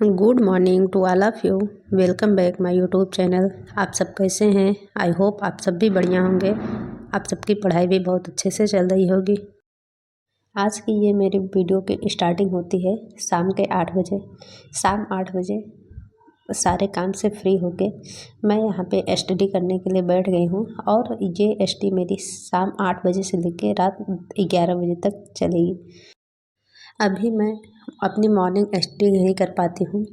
Good morning to all of you. Welcome back my YouTube channel. आप सब कैसे हैं? आई होप आप सब भी बढ़िया होंगे। आप सबकी पढ़ाई भी बहुत अच्छे से चल रही होगी। आज की ये मेरी वीडियो की स्टार्टिंग होती है शाम के 8 बजे। शाम 8 बजे सारे काम से फ्री होके मैं यहाँ पे स्टडी करने के लिए बैठ गई हूँ और ये स्टडी मेरी शाम 8 बजे से लेकर रात 11 बजे तक चलेगी। अभी मैं अपनी मॉर्निंग स्टडी नहीं कर पाती हूँ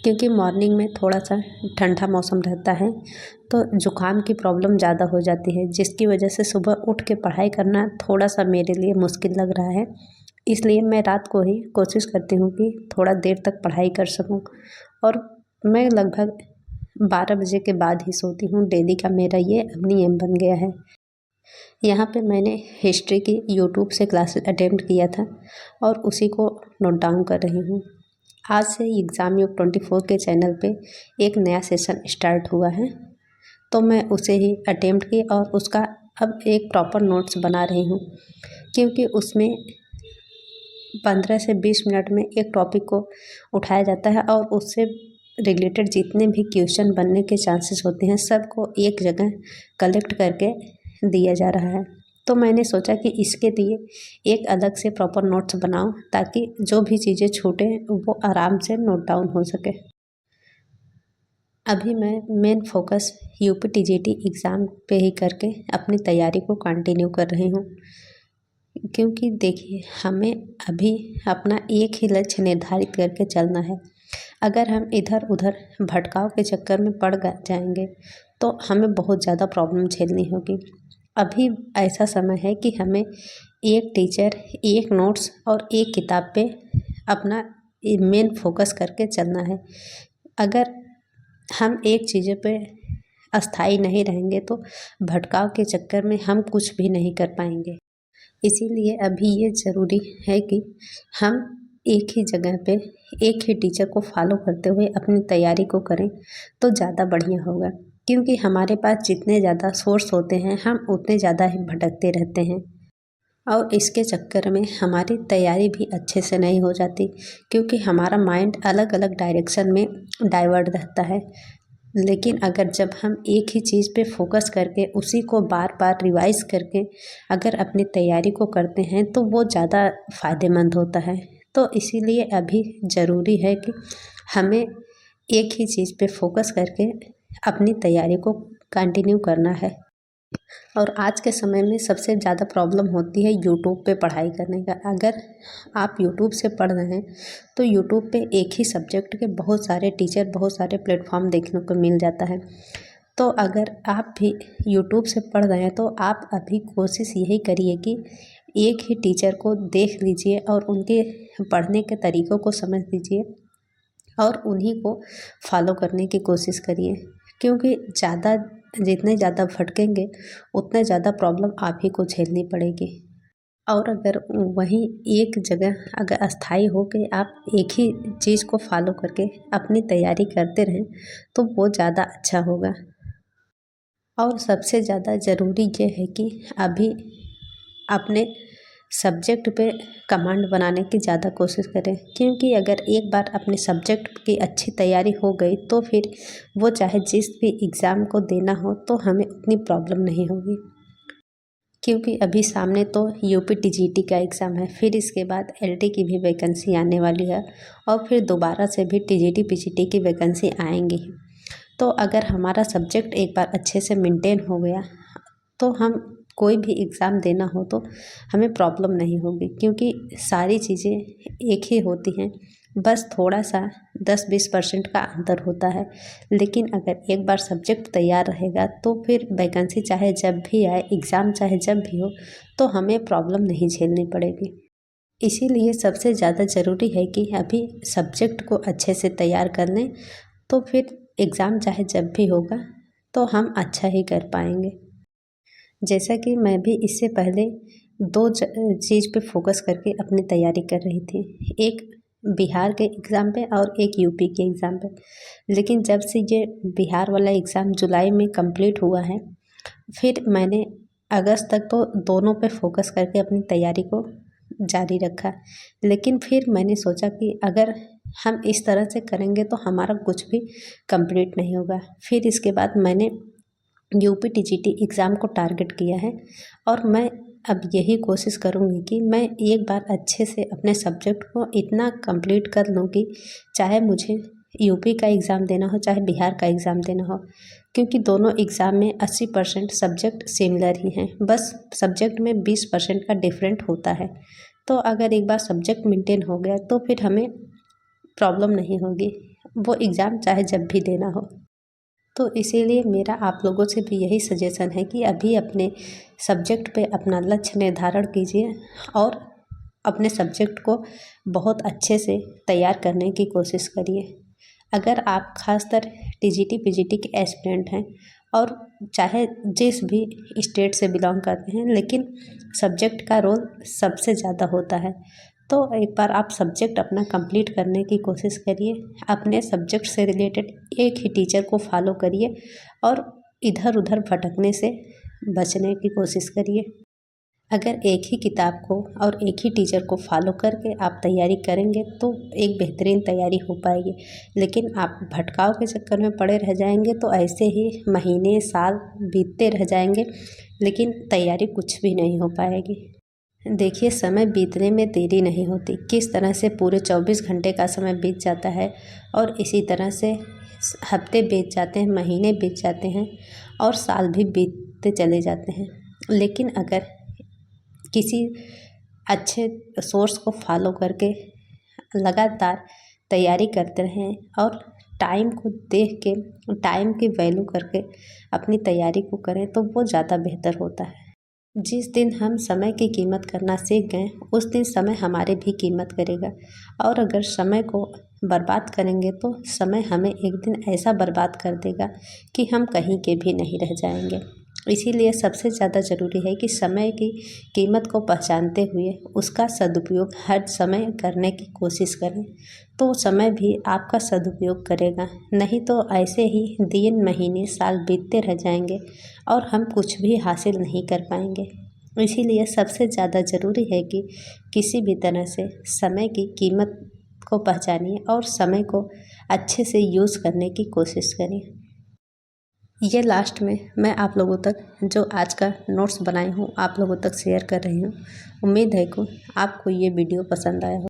क्योंकि मॉर्निंग में थोड़ा सा ठंडा मौसम रहता है तो ज़ुकाम की प्रॉब्लम ज़्यादा हो जाती है, जिसकी वजह से सुबह उठ के पढ़ाई करना थोड़ा सा मेरे लिए मुश्किल लग रहा है। इसलिए मैं रात को ही कोशिश करती हूँ कि थोड़ा देर तक पढ़ाई कर सकूँ और मैं लगभग 12 बजे के बाद ही सोती हूँ। डेली का मेरा ये अब नियम बन गया है। यहाँ पे मैंने हिस्ट्री की यूट्यूब से क्लासेस अटेम्प्ट किया था और उसी को नोट डाउन कर रही हूँ। आज से एग्ज़ाम योग 24 के चैनल पे एक नया सेशन स्टार्ट हुआ है तो मैं उसे ही अटेम्प्ट की और उसका अब एक प्रॉपर नोट्स बना रही हूँ, क्योंकि उसमें 15 से 20 मिनट में एक टॉपिक को उठाया जाता है और उससे रिलेटेड जितने भी क्वेश्चन बनने के चांसेस होते हैं सबको एक जगह कलेक्ट करके दिया जा रहा है। तो मैंने सोचा कि इसके लिए एक अलग से प्रॉपर नोट्स बनाऊं ताकि जो भी चीज़ें छूटे वो आराम से नोट डाउन हो सके। अभी मैं main focus UP TGT exam पे ही करके अपनी तैयारी को कंटिन्यू कर रही हूँ, क्योंकि देखिए हमें अभी अपना एक ही लक्ष्य निर्धारित करके चलना है। अगर हम इधर उधर भटकाव के चक्कर में पड़ जाएंगे तो हमें बहुत ज़्यादा प्रॉब्लम झेलनी होगी। अभी ऐसा समय है कि हमें एक टीचर, एक नोट्स और एक किताब पे अपना मेन फोकस करके चलना है। अगर हम एक चीज़ पे अस्थाई नहीं रहेंगे तो भटकाव के चक्कर में हम कुछ भी नहीं कर पाएंगे। इसीलिए अभी ये ज़रूरी है कि हम एक ही जगह पे एक ही टीचर को फॉलो करते हुए अपनी तैयारी को करें तो ज़्यादा बढ़िया होगा, क्योंकि हमारे पास जितने ज़्यादा सोर्स होते हैं हम उतने ज़्यादा ही भटकते रहते हैं और इसके चक्कर में हमारी तैयारी भी अच्छे से नहीं हो जाती, क्योंकि हमारा माइंड अलग अलग डायरेक्शन में डाइवर्ट रहता है। लेकिन अगर जब हम एक ही चीज़ पे फोकस करके उसी को बार बार रिवाइज करके अगर अपनी तैयारी को करते हैं तो वो ज़्यादा फ़ायदेमंद होता है। तो इसीलिए अभी ज़रूरी है कि हमें एक ही चीज़ पे फोकस करके अपनी तैयारी को कंटिन्यू करना है। और आज के समय में सबसे ज़्यादा प्रॉब्लम होती है यूट्यूब पे पढ़ाई करने का। अगर आप यूट्यूब से पढ़ रहे हैं तो यूट्यूब पे एक ही सब्जेक्ट के बहुत सारे टीचर, बहुत सारे प्लेटफॉर्म देखने को मिल जाता है। तो अगर आप भी यूट्यूब से पढ़ रहे हैं तो आप अभी कोशिश यही करिए कि एक ही टीचर को देख लीजिए और उनके पढ़ने के तरीक़ों को समझ लीजिए और उन्हीं को फॉलो करने की कोशिश करिए, क्योंकि जितने ज़्यादा भटकेंगे उतने ज़्यादा प्रॉब्लम आप ही को झेलनी पड़ेगी। और अगर वहीं एक जगह अगर अस्थाई हो के आप एक ही चीज़ को फॉलो करके अपनी तैयारी करते रहें तो वो ज़्यादा अच्छा होगा। और सबसे ज़्यादा ज़रूरी ये है कि अभी अपने सब्जेक्ट पे कमांड बनाने की ज़्यादा कोशिश करें, क्योंकि अगर एक बार अपने सब्जेक्ट की अच्छी तैयारी हो गई तो फिर वो चाहे जिस भी एग्ज़ाम को देना हो तो हमें उतनी प्रॉब्लम नहीं होगी। क्योंकि अभी सामने तो यूपी टीजीटी का एग्ज़ाम है, फिर इसके बाद एलटी की भी वैकेंसी आने वाली है और फिर दोबारा से भी टीजीटी पीजीटी की वैकेंसी आएंगी। तो अगर हमारा सब्जेक्ट एक बार अच्छे से मेंटेन हो गया तो हम कोई भी एग्ज़ाम देना हो तो हमें प्रॉब्लम नहीं होगी, क्योंकि सारी चीज़ें एक ही होती हैं, बस थोड़ा सा 10-20% का अंतर होता है। लेकिन अगर एक बार सब्जेक्ट तैयार रहेगा तो फिर वैकेंसी चाहे जब भी आए, एग्ज़ाम चाहे जब भी हो, तो हमें प्रॉब्लम नहीं झेलनी पड़ेगी। इसीलिए सबसे ज़्यादा ज़रूरी है कि अभी सब्जेक्ट को अच्छे से तैयार कर लें, तो फिर एग्ज़ाम चाहे जब भी होगा तो हम अच्छा ही कर पाएंगे। जैसा कि मैं भी इससे पहले दो चीज़ पे फोकस करके अपनी तैयारी कर रही थी, एक बिहार के एग्ज़ाम पे और एक यूपी के एग्ज़ाम पे। लेकिन जब से ये बिहार वाला एग्ज़ाम जुलाई में कंप्लीट हुआ है, फिर मैंने अगस्त तक तो दोनों पे फोकस करके अपनी तैयारी को जारी रखा। लेकिन फिर मैंने सोचा कि अगर हम इस तरह से करेंगे तो हमारा कुछ भी कंप्लीट नहीं होगा। फिर इसके बाद मैंने यूपी टीजीटी एग्ज़ाम को टारगेट किया है और मैं अब यही कोशिश करूँगी कि मैं एक बार अच्छे से अपने सब्जेक्ट को इतना कंप्लीट कर लूँ कि चाहे मुझे यूपी का एग्ज़ाम देना हो चाहे बिहार का एग्ज़ाम देना हो, क्योंकि दोनों एग्ज़ाम में 80% सब्जेक्ट सिमिलर ही हैं, बस सब्जेक्ट में 20% का डिफरेंट होता है। तो अगर एक बार सब्जेक्ट मेंटेन हो गया तो फिर हमें प्रॉब्लम नहीं होगी, वो एग्ज़ाम चाहे जब भी देना हो। तो इसीलिए मेरा आप लोगों से भी यही सजेशन है कि अभी अपने सब्जेक्ट पे अपना लक्ष्य निर्धारण कीजिए और अपने सब्जेक्ट को बहुत अच्छे से तैयार करने की कोशिश करिए। अगर आप खासकर टीजीटी पीजीटी के एस्पिरेंट हैं और चाहे जिस भी स्टेट से बिलोंग करते हैं, लेकिन सब्जेक्ट का रोल सबसे ज़्यादा होता है, तो एक बार आप सब्जेक्ट अपना कंप्लीट करने की कोशिश करिए। अपने सब्जेक्ट से रिलेटेड एक ही टीचर को फॉलो करिए और इधर उधर भटकने से बचने की कोशिश करिए। अगर एक ही किताब को और एक ही टीचर को फॉलो करके आप तैयारी करेंगे तो एक बेहतरीन तैयारी हो पाएगी, लेकिन आप भटकाव के चक्कर में पड़े रह जाएंगे तो ऐसे ही महीने साल बीतते रह जाएंगे, लेकिन तैयारी कुछ भी नहीं हो पाएगी। देखिए, समय बीतने में देरी नहीं होती, किस तरह से पूरे 24 घंटे का समय बीत जाता है और इसी तरह से हफ्ते बीत जाते हैं, महीने बीत जाते हैं और साल भी बीतते चले जाते हैं। लेकिन अगर किसी अच्छे सोर्स को फॉलो करके लगातार तैयारी करते रहें और टाइम को देख के, टाइम की वैल्यू करके अपनी तैयारी को करें तो वो ज़्यादा बेहतर होता है। जिस दिन हम समय की कीमत करना सीख गए उस दिन समय हमारी भी कीमत करेगा, और अगर समय को बर्बाद करेंगे तो समय हमें एक दिन ऐसा बर्बाद कर देगा कि हम कहीं के भी नहीं रह जाएंगे। इसीलिए सबसे ज़्यादा ज़रूरी है कि समय की कीमत को पहचानते हुए उसका सदुपयोग हर समय करने की कोशिश करें, तो समय भी आपका सदुपयोग करेगा। नहीं तो ऐसे ही दिन महीने साल बीतते रह जाएंगे और हम कुछ भी हासिल नहीं कर पाएंगे। इसीलिए सबसे ज़्यादा ज़रूरी है कि किसी भी तरह से समय की कीमत को पहचानिए और समय को अच्छे से यूज़ करने की कोशिश करें। ये लास्ट में मैं आप लोगों तक जो आज का नोट्स बनाई हूँ आप लोगों तक शेयर कर रही हूँ। उम्मीद है कि आपको ये वीडियो पसंद आया हो।